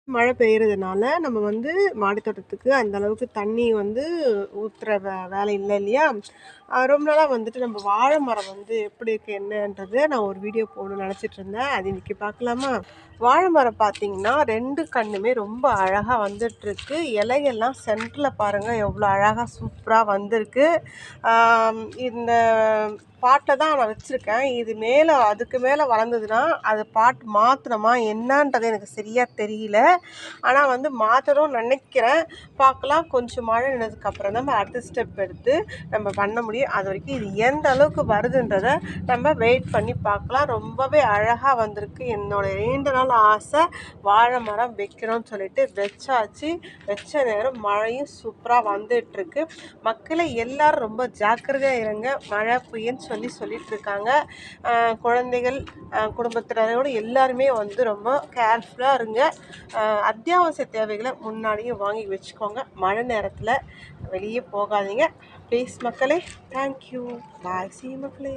மழை பெய்யறதுனால நம்ம வந்து மாடி தோட்டத்துக்கு அந்த அளவுக்கு தண்ணி வந்து ஊத்துற வேலை இல்ல இல்லையா? ரொம்ப நாளா வந்துட்டு நம்ம வாழை மரம் வந்து எப்படி இருக்கு என்னன்றத நான் ஒரு வீடியோ போடணும்னு நெனச்சிட்டு இருந்தேன். அது இன்னைக்கு பார்க்கலாமா? வாழை மரம் பார்த்தீங்கன்னா, 2 கண்ணுமே ரொம்ப அழகா வந்துட்டுருக்கு. இலையெல்லாம் சென்டர்ல பாருங்க எவ்வளோ அழகா சூப்பரா வந்திருக்கு. இந்த பாட்டில தான் நான் வச்சிருக்கேன். இது அதுக்கு மேல வளர்ந்ததுன்னா, அது பாட் மாத்தணுமா என்னான்றது எனக்கு சரியா தெரியல. ஆனா வந்து மாத்தணும்னு நெனைக்கிறேன். பார்க்கலாம். கொஞ்சம் மழை நின்னதுக்கப்புறம் தான் நம்ம அடுத்த ஸ்டெப் எடுத்து நம்ம பண்ண முடியும். அதுவரைக்கும் இது எந்த அளவுக்கு வருதுன்றத நம்ம வெயிட் பண்ணி பார்க்கலாம். ரொம்பவே அழகா வந்திருக்கு. என்னோட நீண்ட நாள் ஆசை வாழை மரம் வைக்கணும்னு சொல்லிட்டு வச்சாச்சு. வச்ச நேரம் மழையும் சூப்பரா வந்துட்டுருக்கு. மக்களே எல்லாரும் ரொம்ப ஜாக்கிரதையா இருங்க. மழை பெய்யும்ன்னு சொல்லிட்டு இருக்காங்க. குழந்தைகள், குடும்பத்தினரோடு எல்லாருமே வந்து ரொம்ப கேர்ஃபுல்லாக இருங்க. அத்தியாவசிய தேவைகளை முன்னாடியே வாங்கி வச்சுக்கோங்க. மழை நேரத்தில் வெளியே போகாதீங்க ப்ளீஸ் மக்களே. தேங்க்யூ. பாய். சி மக்களே.